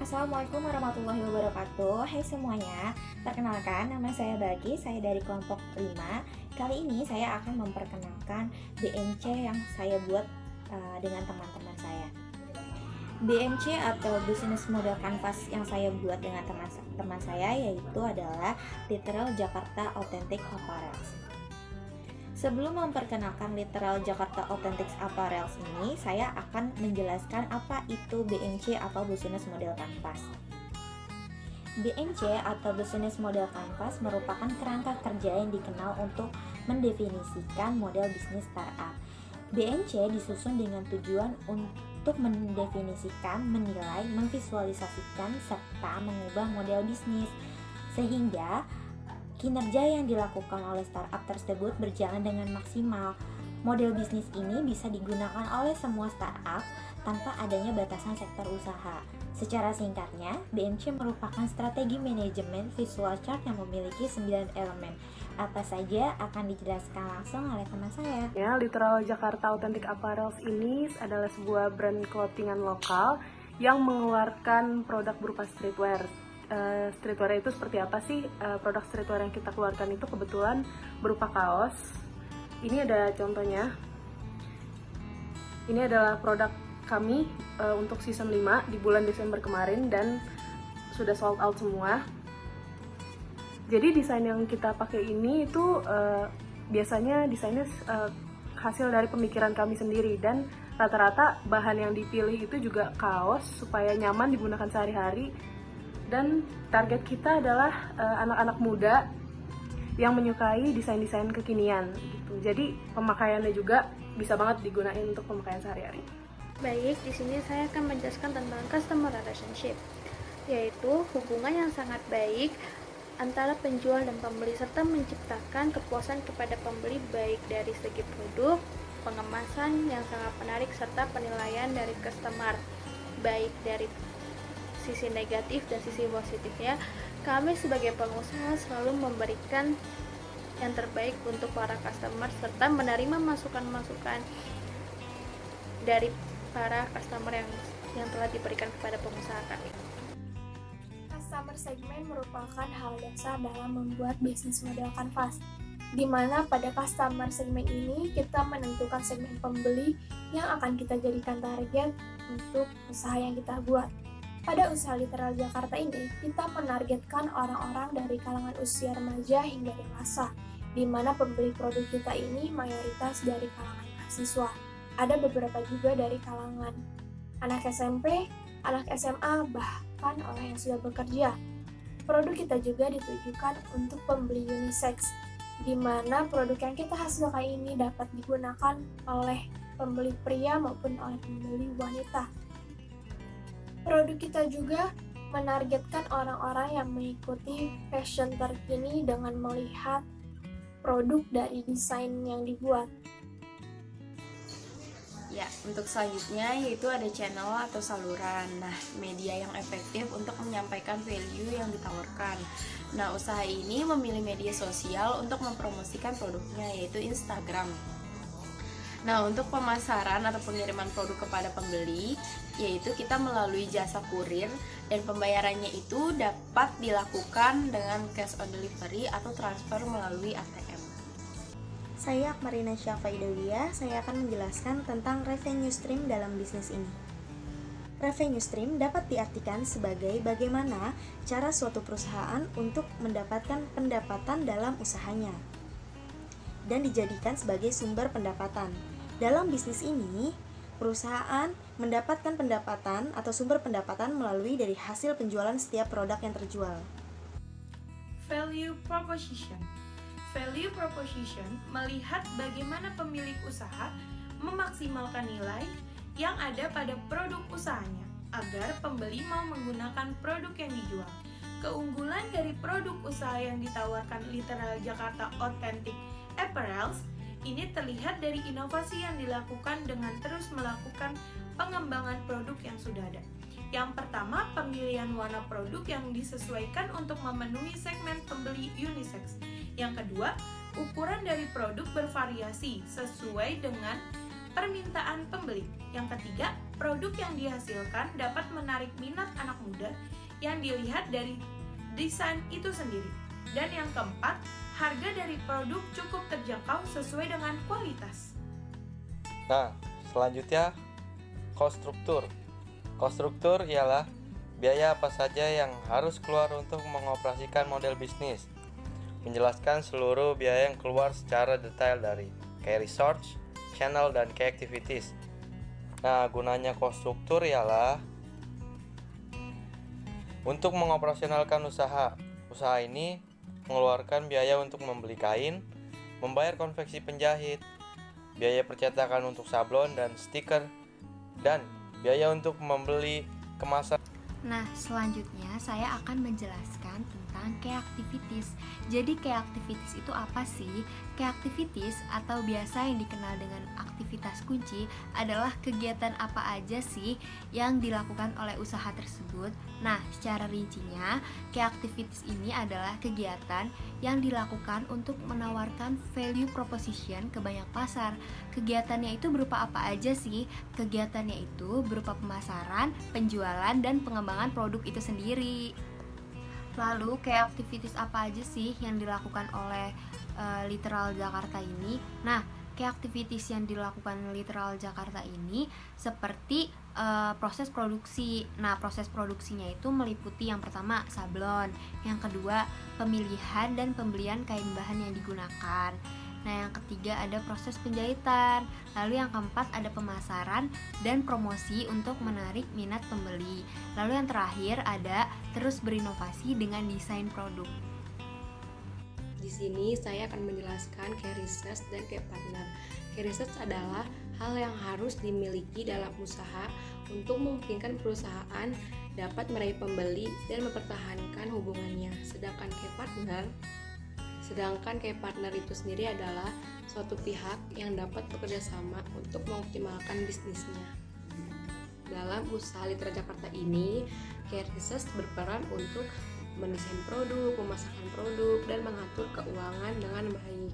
Assalamualaikum warahmatullahi wabarakatuh. Hai semuanya, perkenalkan nama saya Bagi, saya dari kelompok 5. Kali ini saya akan memperkenalkan BMC yang saya buat dengan teman-teman saya. BMC atau Business Model Canvas yang saya buat dengan teman saya yaitu adalah Literal Jakarta Authentic Apparels. Sebelum memperkenalkan Literal Jakarta Authentic Apparels ini, saya akan menjelaskan apa itu BMC atau Business Model Canvas. BMC atau Business Model Canvas merupakan kerangka kerja yang dikenal untuk mendefinisikan model bisnis startup. BMC disusun dengan tujuan untuk mendefinisikan, menilai, memvisualisasikan, serta mengubah model bisnis sehingga kinerja yang dilakukan oleh startup tersebut berjalan dengan maksimal. Model bisnis ini bisa digunakan oleh semua startup tanpa adanya batasan sektor usaha. Secara singkatnya, BMC merupakan strategi manajemen visual chart yang memiliki 9 elemen. Apa saja akan dijelaskan langsung oleh teman saya. Ya, Literal Jakarta Authentic Apparels ini adalah sebuah brand clothingan lokal yang mengeluarkan produk berupa streetwear. Streetwear itu seperti apa sih? Produk streetwear yang kita keluarkan itu kebetulan berupa kaos. Ini ada contohnya. Ini adalah produk kami untuk season 5 di bulan Desember kemarin dan sudah sold out semua. Jadi desain yang kita pakai ini itu biasanya desainnya hasil dari pemikiran kami sendiri, dan rata-rata bahan yang dipilih itu juga kaos supaya nyaman digunakan sehari-hari. Dan target kita adalah anak-anak muda yang menyukai desain-desain kekinian gitu. Jadi pemakaiannya juga bisa banget digunakan untuk pemakaian sehari-hari. Baik, di sini saya akan menjelaskan tentang customer relationship, yaitu hubungan yang sangat baik antara penjual dan pembeli serta menciptakan kepuasan kepada pembeli baik dari segi produk, pengemasan yang sangat menarik serta penilaian dari customer baik dari sisi negatif dan sisi positifnya. Kami sebagai pengusaha selalu memberikan yang terbaik untuk para customer serta menerima masukan-masukan dari para customer yang telah diberikan kepada pengusaha kami. Customer segment merupakan hal dasar dalam membuat bisnis model canvas, di mana pada customer segment ini kita menentukan segmen pembeli yang akan kita jadikan target untuk usaha yang kita buat. Pada usaha Literal Jakarta ini, kita menargetkan orang-orang dari kalangan usia remaja hingga dewasa, di mana pembeli produk kita ini mayoritas dari kalangan mahasiswa. Ada beberapa juga dari kalangan anak SMP, anak SMA, bahkan orang yang sudah bekerja. Produk kita juga ditujukan untuk pembeli unisex, di mana produk yang kita hasilkan ini dapat digunakan oleh pembeli pria maupun oleh pembeli wanita. Produk kita juga menargetkan orang-orang yang mengikuti fashion terkini dengan melihat produk dari desain yang dibuat. Ya, untuk selanjutnya yaitu ada channel atau saluran. Nah, media yang efektif untuk menyampaikan value yang ditawarkan. Nah, usaha ini memilih media sosial untuk mempromosikan produknya, yaitu Instagram. Nah, untuk pemasaran atau pengiriman produk kepada pembeli, yaitu kita melalui jasa kurir, dan pembayarannya itu dapat dilakukan dengan cash on delivery atau transfer melalui ATM. Saya Akmarina Syafaidawiya, saya akan menjelaskan tentang revenue stream dalam bisnis ini. Revenue stream dapat diartikan sebagai bagaimana cara suatu perusahaan untuk mendapatkan pendapatan dalam usahanya dan dijadikan sebagai sumber pendapatan. Dalam bisnis ini, perusahaan mendapatkan pendapatan atau sumber pendapatan melalui dari hasil penjualan setiap produk yang terjual. Value proposition. Value proposition melihat bagaimana pemilik usaha memaksimalkan nilai yang ada pada produk usahanya agar pembeli mau menggunakan produk yang dijual. Keunggulan dari produk usaha yang ditawarkan Literal Jakarta Authentic Apparels ini terlihat dari inovasi yang dilakukan dengan terus melakukan pengembangan produk yang sudah ada. Yang pertama, pemilihan warna produk yang disesuaikan untuk memenuhi segmen pembeli unisex. Yang kedua, ukuran dari produk bervariasi sesuai dengan permintaan pembeli. Yang ketiga, produk yang dihasilkan dapat menarik minat anak muda yang dilihat dari desain itu sendiri. Dan yang keempat, harga dari produk cukup terjangkau sesuai dengan kualitas. Nah, selanjutnya cost struktur. Cost struktur ialah biaya apa saja yang harus keluar untuk mengoperasikan model bisnis. Menjelaskan seluruh biaya yang keluar secara detail dari key research, channel, dan key activities. Nah, gunanya cost struktur ialah untuk mengoperasionalkan usaha. Usaha ini mengeluarkan biaya untuk membeli kain, membayar konveksi penjahit, biaya percetakan untuk sablon dan stiker, dan biaya untuk membeli kemasan. Nah, selanjutnya saya akan menjelaskan tentang key activities. Jadi key activities itu apa sih? Key activities atau biasa yang dikenal dengan aktivitas kunci adalah kegiatan apa aja sih yang dilakukan oleh usaha tersebut. Nah, secara rincinya, key activities ini adalah kegiatan yang dilakukan untuk menawarkan value proposition ke banyak pasar. Kegiatannya itu berupa apa aja sih? Kegiatannya itu berupa pemasaran, penjualan, dan pengembangan produk itu sendiri. Lalu, kayak activities apa aja sih yang dilakukan oleh Literal Jakarta ini? Nah, kayak activities yang dilakukan Literal Jakarta ini seperti proses produksi. Nah, proses produksinya itu meliputi yang pertama sablon, yang kedua pemilihan dan pembelian kain bahan yang digunakan. Nah, yang ketiga ada proses penjahitan. Lalu yang keempat ada pemasaran dan promosi untuk menarik minat pembeli. Lalu yang terakhir ada terus berinovasi dengan desain produk. Di sini saya akan menjelaskan key research dan key partner. Key research adalah hal yang harus dimiliki dalam usaha untuk memungkinkan perusahaan dapat meraih pembeli dan mempertahankan hubungannya. Sedangkan key partner itu sendiri adalah suatu pihak yang dapat bekerja sama untuk mengoptimalkan bisnisnya. Dalam usaha Literal Jakarta ini, key research berperan untuk mendesain produk, memasarkan produk, dan mengatur keuangan dengan baik.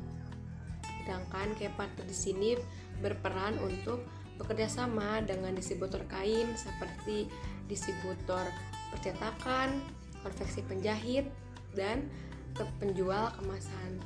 Sedangkan key partner di sini berperan untuk bekerja sama dengan distributor kain seperti distributor percetakan, konveksi penjahit, dan ke penjual kemasan.